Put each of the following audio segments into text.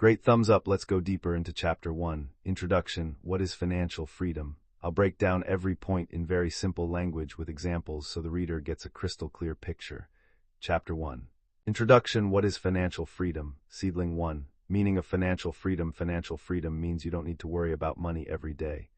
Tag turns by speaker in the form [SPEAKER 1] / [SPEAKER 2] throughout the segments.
[SPEAKER 1] Great thumbs up, let's go deeper into Chapter 1. Introduction, what is financial freedom? I'll break down every point in very simple language with examples so the reader gets a crystal clear picture. Chapter 1. Introduction, what is financial freedom? Seedling 1. Meaning of financial freedom. Financial freedom means you don't need to worry about money every day.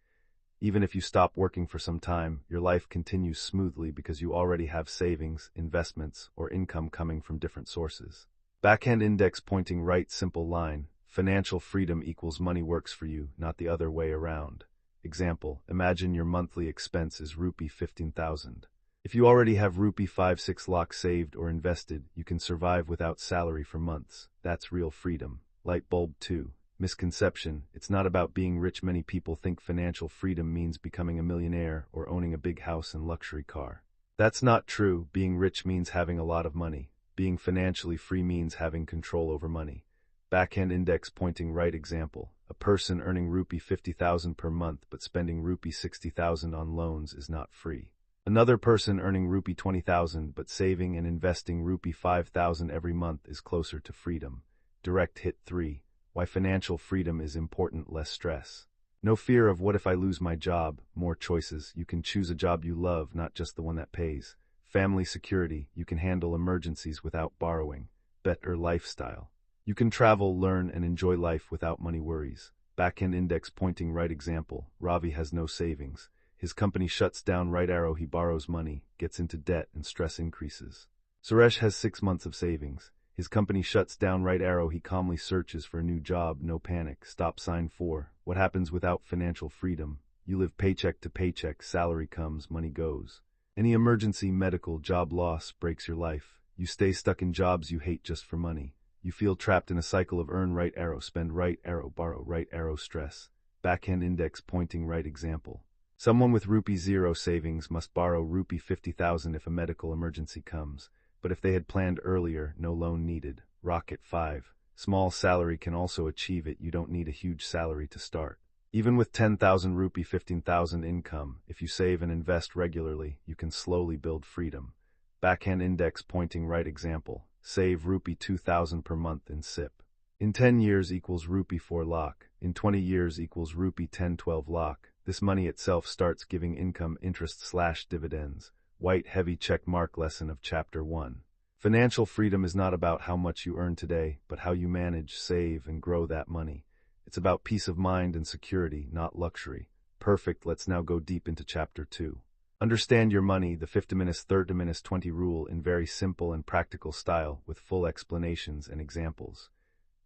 [SPEAKER 1] Even if you stop working for some time, your life continues smoothly because you already have savings, investments, or income coming from different sources. Backhand index pointing right, simple line. Financial freedom equals money works for you, not the other way around. Example, imagine your monthly expense is rupee 15,000. If you already have rupee 5-6 lakh saved or invested, you can survive without salary for months. That's real freedom. Light bulb 2. Misconception, it's not about being rich. Many people think financial freedom means becoming a millionaire or owning a big house and luxury car. That's not true. Being rich means having a lot of money. Being financially free means having control over money. Backhand index pointing right. Example, a person earning rupee 50,000 per month but spending rupee 60,000 on loans is not free. Another person earning rupee 20,000 but saving and investing rupee 5,000 every month is closer to freedom. Direct hit 3. Why financial freedom is important. Less stress. No fear of what if I lose my job. More choices. You can choose a job you love, not just the one that pays. Family security. You can handle emergencies without borrowing. Better lifestyle. You can travel, learn, and enjoy life without money worries. Backhand index pointing right. Example, Ravi has no savings. His company shuts down. Right arrow, he borrows money, gets into debt, and stress increases. Suresh has 6 months of savings. His company shuts down. Right arrow, he calmly searches for a new job. No panic. Stop sign 4. What happens without financial freedom? You live paycheck to paycheck. Salary comes, money goes. Any emergency, medical, job loss breaks your life. You stay stuck in jobs you hate just for money. You feel trapped in a cycle of earn. Right arrow, spend. Right arrow, borrow. Right arrow, stress. Backhand index pointing right. Example, someone with rupee 0 savings must borrow rupee 50,000 if a medical emergency comes. But if they had planned earlier, no loan needed. Rocket 5. Small salary can also achieve it. You don't need a huge salary to start. Even with 10,000 rupee 15,000 income, if you save and invest regularly, you can slowly build freedom. Backhand index pointing right. Example, save rupee 2,000 per month in SIP. In 10 years equals rupee 4 lakh. In 20 years equals rupee 10-12 lakh. This money itself starts giving income, interest/dividends. White heavy check mark. Lesson of Chapter 1. Financial freedom is not about how much you earn today, but how you manage, save, and grow that money. It's about peace of mind and security, not luxury. Perfect, let's now go deep into Chapter 2. Understand your money, the 50-30-20 rule in very simple and practical style with full explanations and examples.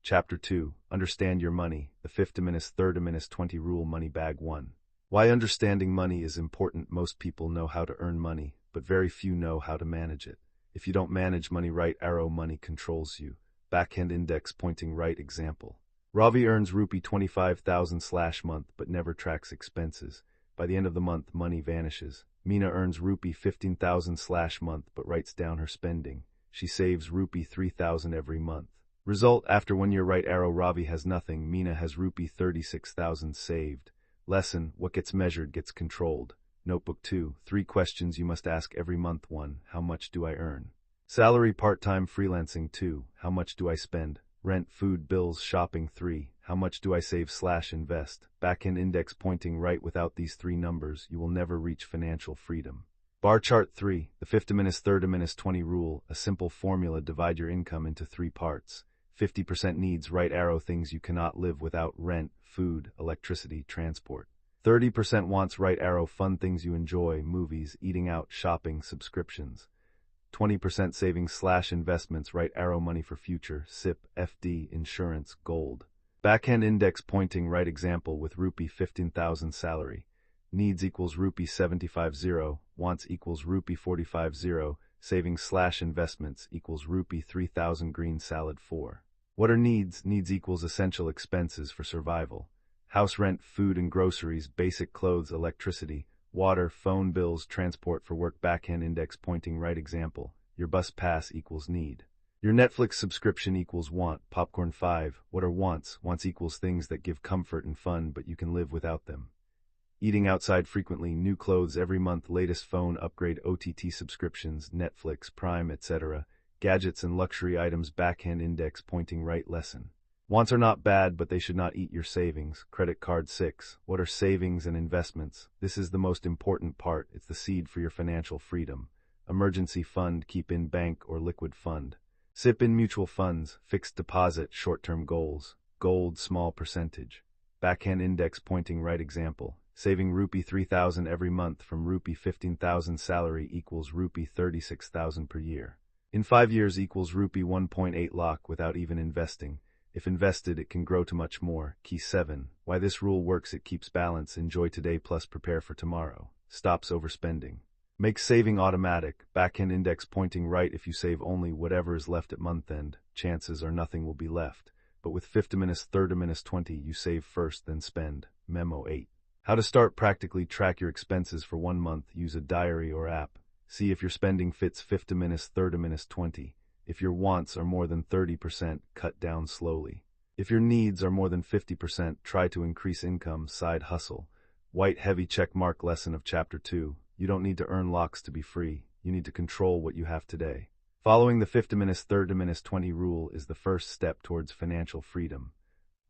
[SPEAKER 1] Chapter 2. Understand your money, the 50-30-20 rule. Money bag 1. Why understanding money is important. Most people know how to earn money, but very few know how to manage it. If you don't manage money, right arrow, money controls you. Backhand index pointing right. Example, Ravi earns rupee 25,000/month but never tracks expenses. By the end of the month, money vanishes. Meena earns rupee 15,000/month but writes down her spending. She saves rupee 3,000 every month. Result, after 1 year, right arrow, Ravi has nothing. Meena has rupee 36,000 saved. Lesson, what gets measured gets controlled. Notebook 2. 3 questions you must ask every month. 1. How much do I earn? Salary, part-time, freelancing. 2. How much do I spend? Rent, food, bills, shopping. 3. How much do I save/invest? Backhand index pointing right. Without these 3 numbers, you will never reach financial freedom. Bar chart 3. The 50-30-20 rule. A simple formula. Divide your income into 3 parts. 50% needs, right arrow, things you cannot live without: rent, food, electricity, transport. 30% wants, right arrow, fun, things you enjoy: movies, eating out, shopping, subscriptions. 20% savings/investments, right arrow, money for future: SIP, FD, insurance, gold. Backhand index pointing right. Example, with rupee 15,000 salary. Needs equals rupee 75,000, wants equals rupee 45,000, savings/investments equals rupee 3,000. Green salad 4. What are needs? Needs equals essential expenses for survival. House rent, food and groceries, basic clothes, electricity, water, phone bills, transport for work. Backhand index pointing right. Example, your bus pass equals need. Your Netflix subscription equals want. Popcorn 5. What are wants? Wants equals things that give comfort and fun but you can live without them. Eating outside frequently, new clothes every month, latest phone upgrade, OTT subscriptions, Netflix, Prime, etc. Gadgets and luxury items. Backhand index pointing right. Lesson, Wants are not bad, but they should not eat your savings. Credit card 6. What are savings and investments? This is the most important part. It's the seed for your financial freedom. Emergency fund, keep in bank or liquid fund. SIP in mutual funds, fixed deposit, short-term goals. Gold, small percentage. Backhand index pointing right example. Saving rupee 3,000 every month from rupee 15,000 salary equals rupee 36,000 per year. In 5 years equals rupee 1.8 lakh without even investing. If invested, it can grow to much more. Key 7. Why this rule works: it keeps balance. Enjoy today plus prepare for tomorrow. Stops overspending. Makes saving automatic. Backhand index pointing right. If you save only whatever is left at month end, chances are nothing will be left. But with 50-30-20, you save first, then spend. Memo 8. How to start: practically track your expenses for 1 month. Use a diary or app. See if your spending fits 50-30-20. If your wants are more than 30%, cut down slowly. If your needs are more than 50%, try to increase income. Side hustle. White heavy check mark lesson of Chapter 2. You don't need to earn lakhs to be free. You need to control what you have today. Following the 50-30-20 rule is the first step towards financial freedom.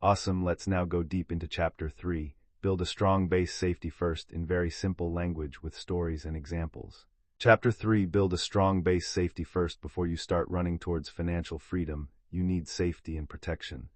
[SPEAKER 1] Awesome, let's now go deep into Chapter 3. Build a strong base. Safety first, in very simple language with stories and examples. Chapter 3. Build a strong base. Safety first. Before you start running towards financial freedom, you need safety and protection.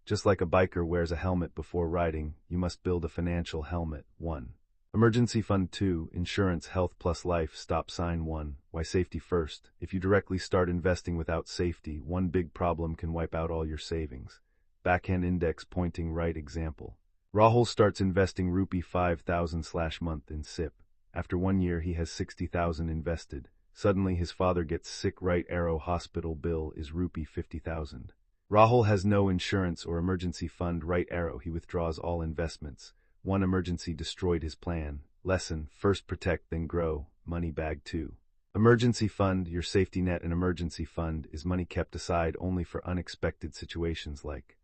[SPEAKER 1] Just like a biker wears a helmet before riding, you must build a financial helmet. 1. Emergency fund. 2. Insurance, health plus life. Stop sign 1. Why safety first? If you directly start investing without safety, one big problem can wipe out all your savings. Backhand index pointing right example. Rahul starts investing rupee 5,000/month in SIP. After 1 year, he has 60,000 invested. Suddenly, his father gets sick. Right arrow hospital bill is rupee 50,000. Rahul has no insurance or emergency fund. Right arrow, he withdraws all investments. One emergency destroyed his plan. Lesson: first protect, then grow. Money bag 2. Emergency fund, your safety net. An emergency fund is money kept aside only for unexpected situations like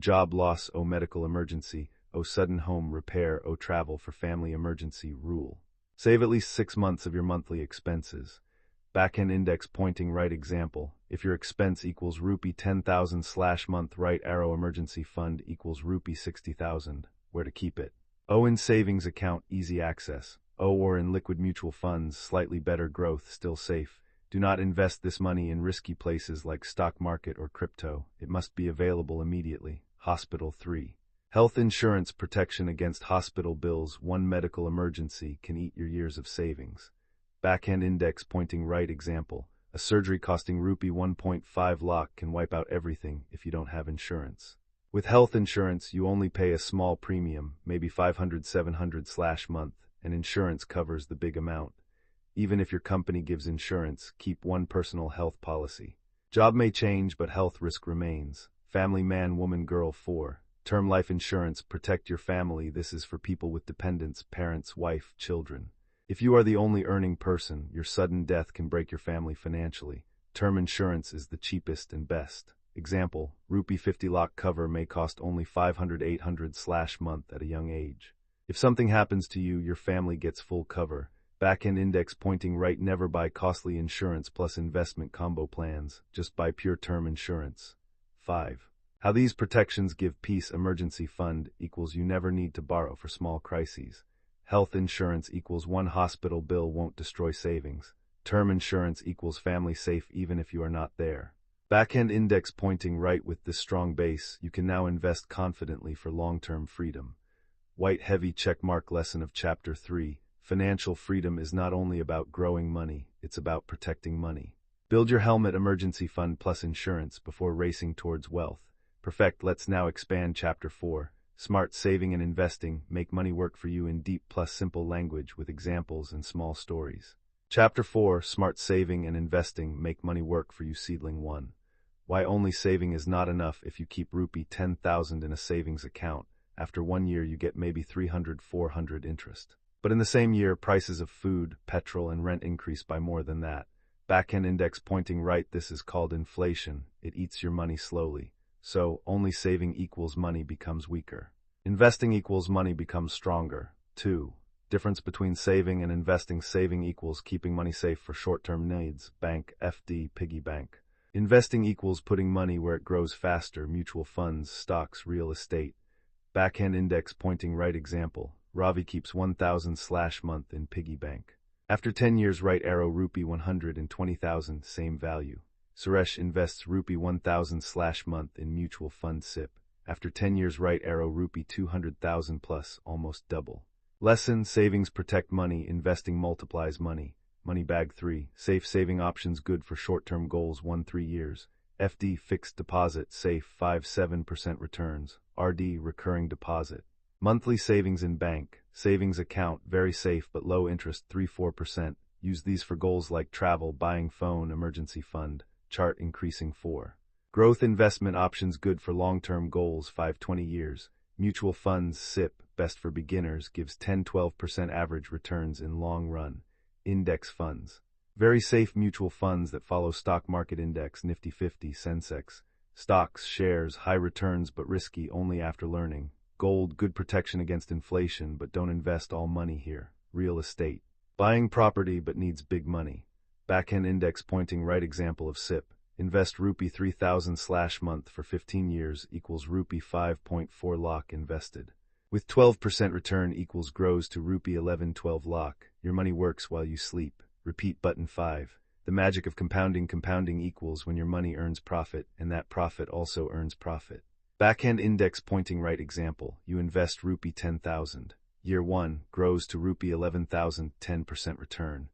[SPEAKER 1] job loss, medical emergency, sudden home repair, travel for family emergency. Rule: save at least 6 months of your monthly expenses. Backhand index pointing right example. If your expense equals rupee 10,000/month, right arrow emergency fund equals rupee 60,000. Where to keep it? In savings account, easy access. Or in liquid mutual funds, slightly better growth, still safe. Do not invest this money in risky places like stock market or crypto. It must be available immediately. Hospital. 3. Health insurance, protection against hospital bills. One medical emergency can eat your years of savings. Backhand index pointing right example. A surgery costing rupee 1.5 lakh can wipe out everything if you don't have insurance. With health insurance, you only pay a small premium, maybe 500-700/month, and insurance covers the big amount. Even if your company gives insurance, keep one personal health policy. Job may change, but health risk remains. Family man, woman, girl. 4. Term life insurance, protect your family. This is for people with dependents, parents, wife, children. If you are the only earning person, your sudden death can break your family financially. Term insurance is the cheapest and best. Example: rupee 50 lakh cover may cost only 500-800/month at a young age. If something happens to you, your family gets full cover. Backhand index pointing right. Never buy costly insurance plus investment combo plans. Just buy pure term insurance. 5. How these protections give peace. Emergency fund equals you never need to borrow for small crises. Health insurance equals one hospital bill won't destroy savings. Term insurance equals family safe even if you are not there. Backhand index pointing right. With this strong base, you can now invest confidently for long-term freedom. White heavy checkmark lesson of Chapter 3. Financial freedom is not only about growing money, it's about protecting money. Build your helmet. Emergency fund plus insurance before racing towards wealth. Perfect. Let's now expand Chapter 4. Smart saving and investing. Make money work for you in deep plus simple language with examples and small stories. Chapter 4. Smart saving and investing. Make money work for you. Seedling 1. Why only saving is not enough. If you keep rupee 10,000 in a savings account, after 1 year you get maybe 300-400 interest. But in the same year, prices of food, petrol, and rent increase by more than that. Backhand index pointing right. This is called inflation. It eats your money slowly. So, only saving equals money becomes weaker. Investing equals money becomes stronger. 2. Difference between saving and investing. Saving equals keeping money safe for short-term needs. Bank, FD, piggy bank. Investing equals putting money where it grows faster, mutual funds, stocks, real estate. Backhand index pointing right example. Ravi keeps 1,000/month in piggy bank. After 10 years right arrow rupee 120,000 same value. Suresh invests rupee 1,000/month in mutual fund SIP. After 10 years right arrow rupee 200,000 plus almost double. Lesson: savings protect money, investing multiplies money. Money bag 3. Safe saving options good for short-term goals 1-3 years. FD fixed deposit safe 5-7% returns. RD recurring deposit. Monthly savings in bank. Savings account very safe but low interest 3-4%. Use these for goals like travel, buying phone, emergency fund. Chart increasing 4. Growth investment options good for long-term goals 5-20 years. Mutual funds SIP best for beginners gives 10-12% average returns in long run. Index funds. Very safe mutual funds that follow stock market index Nifty 50 Sensex. Stocks, shares, high returns but risky only after learning. Gold, good protection against inflation but don't invest all money here. Real estate. Buying property but needs big money. Backhand index pointing right example of SIP. Invest rupee 3,000/month for 15 years equals rupee 5.4 lakh invested. With 12% return equals grows to rupee 11-12 lakh. Your money works while you sleep. Repeat button 5. The magic of compounding. Compounding equals when your money earns profit and that profit also earns profit. Backhand index pointing right example. You invest rupee 10,000. Year 1 grows to rupee 11,000, 10% return.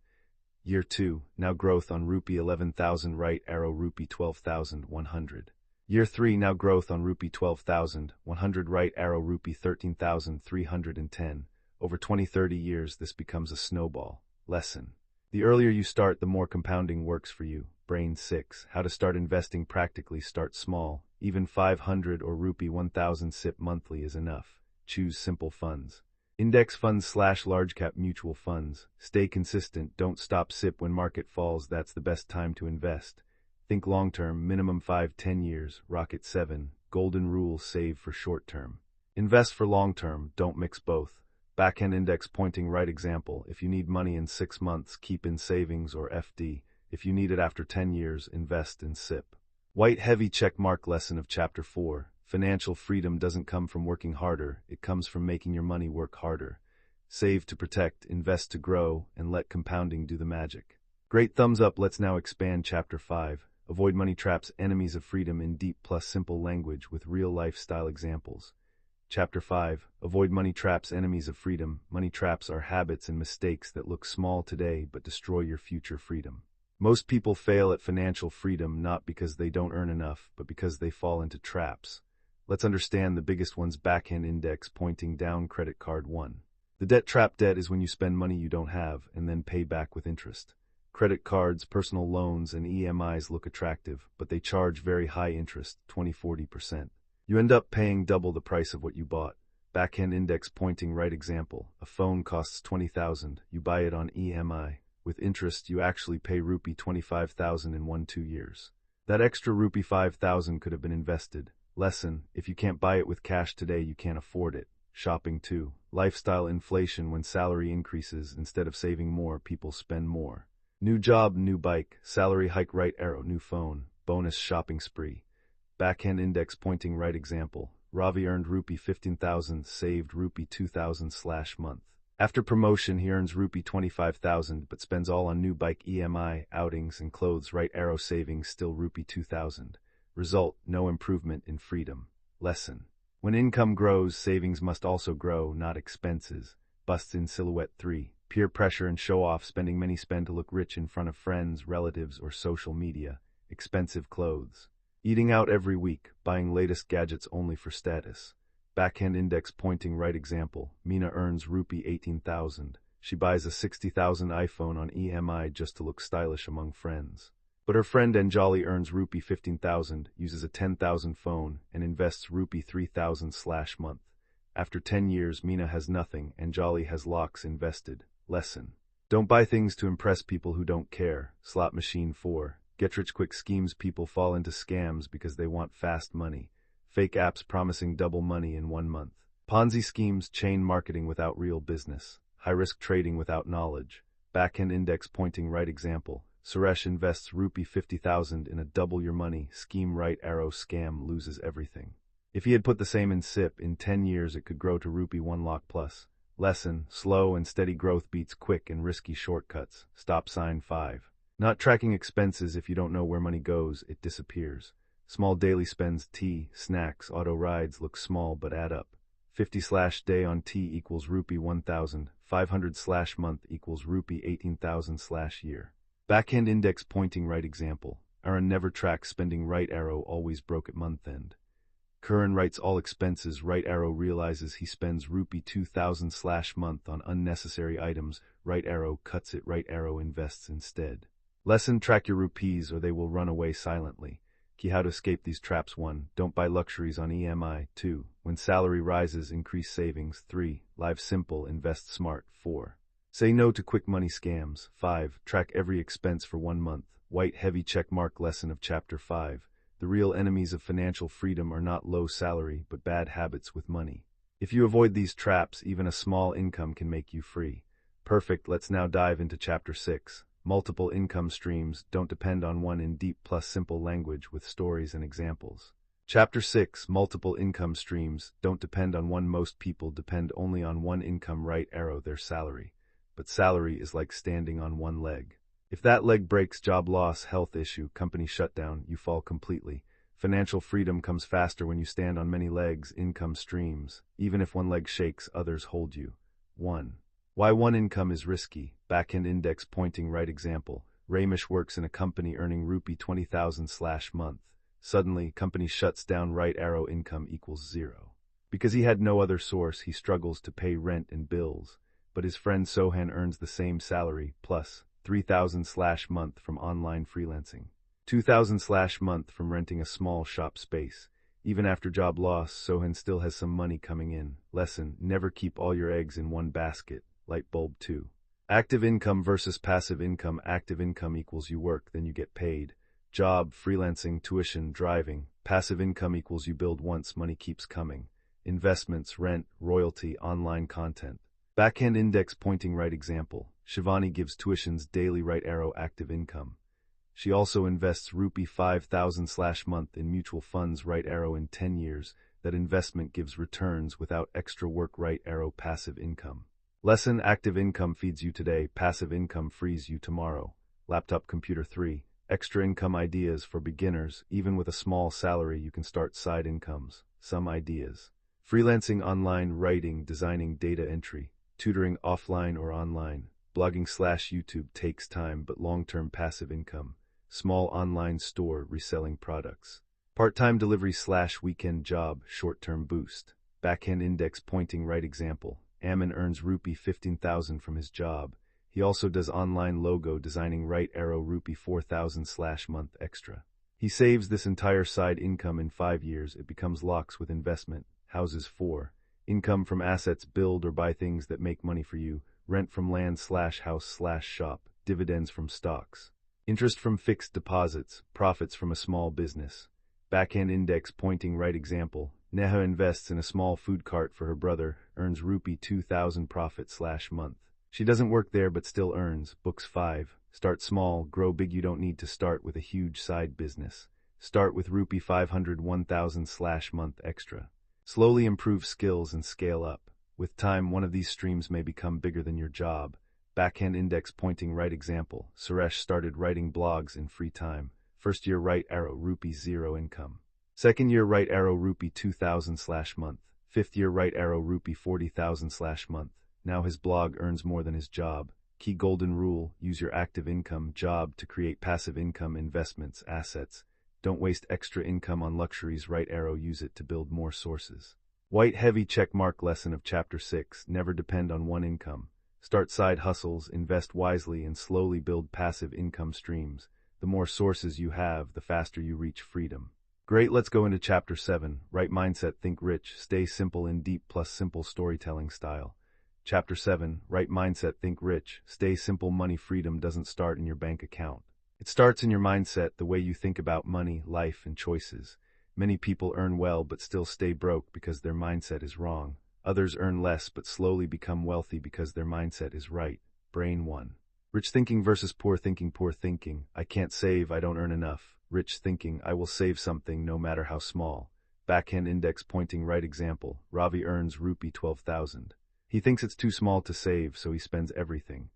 [SPEAKER 1] Year 2, now growth on rupee 11,000 right arrow rupee 12,100. Year 3, now growth on rupee 12,100 right arrow rupee 13,310. Over 20-30 years this becomes a snowball. Lesson: the earlier you start, the more compounding works for you. Brain 6, how to start investing practically. Start small. Even 500 or rupee 1,000 SIP monthly is enough. Choose simple funds. Index funds / large cap mutual funds. Stay consistent, don't stop SIP when market falls, that's the best time to invest. Think long term, minimum 5-10 years. Rocket 7, golden rule, save for short term. Invest for long term, don't mix both. Backhand index pointing right example. If you need money in 6 months, keep in savings or FD. If you need it after 10 years, invest in SIP. White heavy check mark. Lesson of Chapter 4. Financial freedom doesn't come from working harder, it comes from making your money work harder. Save to protect, invest to grow, and let compounding do the magic. Great thumbs up. Let's now expand Chapter 5. Avoid money traps, enemies of freedom in deep plus simple language with real lifestyle examples. Chapter 5. Avoid money traps, enemies of freedom. Money traps are habits and mistakes that look small today but destroy your future freedom. Most people fail at financial freedom not because they don't earn enough, but because they fall into traps. Let's understand the biggest ones. Backhand index pointing down. Credit card 1. The debt trap. Debt is when you spend money you don't have and then pay back with interest. Credit cards, personal loans, and EMIs look attractive, but they charge very high interest, 20-40%. You end up paying double the price of what you bought. Backhand index pointing right example. A phone costs 20,000. You buy it on EMI. With interest, you actually pay rupee 25,000 in 1-2 years. That extra rupee 5,000 could have been invested. Lesson: if you can't buy it with cash today, you can't afford it. Shopping 2. Lifestyle inflation. When salary increases, instead of saving more, people spend more. New job, new bike, salary hike right arrow, new phone, bonus shopping spree. Backhand index pointing right example. Ravi earned rupee 15,000, saved rupee 2,000/month. After promotion, he earns rupee 25,000 but spends all on new bike, EMI, outings, and clothes. Right arrow savings still rupee 2,000. Result: no improvement in freedom. Lesson: when income grows, savings must also grow, not expenses. Busts in silhouette 3. Peer pressure and show off. Spending many spend to look rich in front of friends, relatives, or social media. Expensive clothes. Eating out every week, buying latest gadgets only for status. Backhand index pointing right example. Meena earns rupee 18,000. She buys a 60,000 iPhone on EMI just to look stylish among friends. But her friend Anjali earns rupee 15,000, uses a 10,000 phone, and invests rupee 3,000/month. After 10 years, Meena has nothing, Anjali has lakhs invested. Lesson: don't buy things to impress people who don't care. Slot machine 4. Get-rich-quick schemes. People fall into scams because they want fast money. Fake apps promising double money in 1 month. Ponzi schemes, chain marketing without real business. High-risk trading without knowledge. Backhand index pointing right example. Suresh invests rupee 50,000 in a double your money scheme. Right arrow scam, loses everything. If he had put the same in SIP, in 10 years it could grow to rupee 1 lakh plus. Lesson: slow and steady growth beats quick and risky shortcuts. Stop sign 5. Not tracking expenses. If you don't know where money goes, it disappears. Small daily spends, tea, snacks, auto rides look small but add up. 50/day on tea equals rupee 1,000, 500/month equals rupee 18,000/year. Backhand index pointing right example. Aaron never tracks spending. Right arrow always broke at month end. Curran writes all expenses. Right arrow realizes he spends rupee 2,000/month on unnecessary items. Right arrow cuts it. Right arrow invests instead. Lesson: track your rupees or they will run away silently. Key: how to escape these traps. 1. Don't buy luxuries on EMI. 2. When salary rises, increase savings. 3. Live simple, invest smart. 4. Say no to quick money scams. 5. Track every expense for 1 month. White heavy check mark. Lesson of Chapter 5. The real enemies of financial freedom are not low salary, but bad habits with money. If you avoid these traps, even a small income can make you free. Perfect. Let's now dive into Chapter 6. Multiple income streams, don't depend on one. In deep plus simple language with stories and examples. Chapter 6. Multiple income streams, don't depend on one. Most people depend only on one income. Right arrow, their salary. But salary is like standing on one leg. If that leg breaks, job loss, health issue, company shutdown, you fall completely. Financial freedom comes faster when you stand on many legs. Income streams. Even if one leg shakes, others hold you. 1. Why one income is risky. Backhand index pointing right example. Ramesh works in a company earning rupee 20,000/month. Suddenly, company shuts down. Right arrow income equals 0. Because he had no other source, he struggles to pay rent and bills. But his friend Sohan earns the same salary, plus 3,000/month from online freelancing. 2,000/month from renting a small shop space. Even after job loss, Sohan still has some money coming in. Lesson: never keep all your eggs in one basket. Light bulb 2. Active income versus passive income. Active income equals you work, then you get paid. Job, freelancing, tuition, driving. Passive income equals you build once, money keeps coming. Investments, rent, royalty, online content. Backhand index pointing right example. Shivani gives tuitions daily. Right arrow active income. She also invests rupee 5,000/month in mutual funds. Right arrow in 10 years. That investment gives returns without extra work. Right arrow passive income. Lesson: active income feeds you today, passive income frees you tomorrow. Laptop computer 3. Extra income ideas for beginners. Even with a small salary, you can start side incomes. Some ideas: freelancing, online writing, designing, data entry, tutoring offline or online. Blogging/YouTube takes time but long-term passive income. Small online store reselling products. Part-time delivery/weekend job, short-term boost. Backhand index pointing right example. Ammon earns rupee 15,000 from his job. He also does online logo designing. Right arrow rupee 4,000/month extra. He saves this entire side income. In 5 years, it becomes lakhs with investment. Houses 4. Income from assets. Build or buy things that make money for you. Rent from land/house/shop. Dividends from stocks. Interest from fixed deposits. Profits from a small business. Backhand index pointing right example. Neha invests in a small food cart for her brother, earns rupee 2,000 profit/month. She doesn't work there but still earns. Books 5. Start small, grow big. You don't need to start with a huge side business. Start with rupee 500, 1,000/month extra. Slowly improve skills and scale up. With time, one of these streams may become bigger than your job. Backhand index pointing right example. Suresh started writing blogs in free time. First year right arrow rupee 0 income. Second year right arrow rupee 2,000/month. Fifth year right arrow rupee 40,000/month. Now his blog earns more than his job. Key golden rule: use your active income job to create passive income, investments, assets. Don't waste extra income on luxuries. Right arrow, use it to build more sources. White heavy check mark. Lesson of Chapter 6. Never depend on one income. Start side hustles, invest wisely, and slowly build passive income streams. The more sources you have, the faster you reach freedom. Great, let's go into Chapter 7. Right mindset, think rich, stay simple. In deep plus simple storytelling style. Chapter 7. Right mindset, think rich, stay simple. Money freedom doesn't start in your bank account. It starts in your mindset, the way you think about money, life, and choices. Many people earn well but still stay broke because their mindset is wrong. Others earn less but slowly become wealthy because their mindset is right. Brain 1. Rich thinking versus poor thinking. Poor thinking, I can't save, I don't earn enough. Rich thinking, I will save something no matter how small. Backhand index pointing right example, Ravi earns rupee 12,000. He thinks it's too small to save, so he spends everything.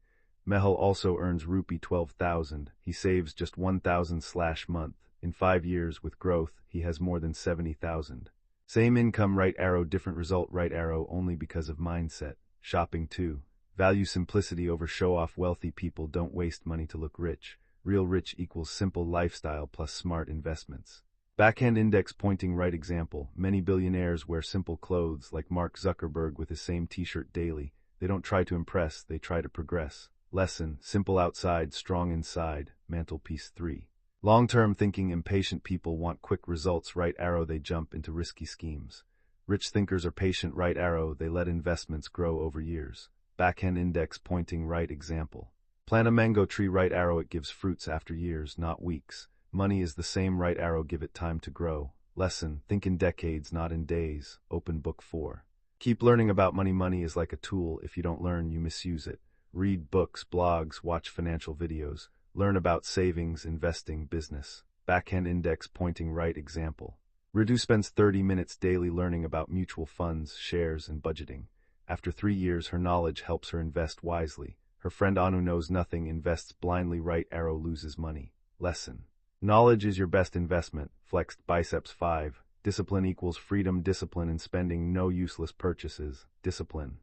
[SPEAKER 1] Mehul also earns rupee 12,000. He saves just 1,000/month. In 5 years, with growth, he has more than 70,000. Same income, right arrow, different result, right arrow, only because of mindset. Shopping too. Value simplicity over show-off. Wealthy people don't waste money to look rich. Real rich equals simple lifestyle plus smart investments. Backhand index pointing right example. Many billionaires wear simple clothes, like Mark Zuckerberg with his same t-shirt daily. They don't try to impress, they try to progress. Lesson, simple outside, strong inside. Mantelpiece 3. Long-term thinking. Impatient people want quick results, right arrow, they jump into risky schemes. Rich thinkers are patient, right arrow, they let investments grow over years. Backhand index pointing right example. Plant a mango tree, right arrow, it gives fruits after years, not weeks. Money is the same, right arrow, give it time to grow. Lesson, think in decades, not in days. Open book 4. Keep learning about money. Money is like a tool. If you don't learn, you misuse it. Read books, blogs, watch financial videos. Learn about savings, investing, business. Backhand index pointing right example. Ritu spends 30 minutes daily learning about mutual funds, shares, and budgeting. After 3 years, her knowledge helps her invest wisely. Her friend Anu knows nothing, invests blindly, right arrow, loses money. Lesson. Knowledge is your best investment. Flexed biceps 5. Discipline equals freedom. Discipline in spending, no useless purchases. Discipline.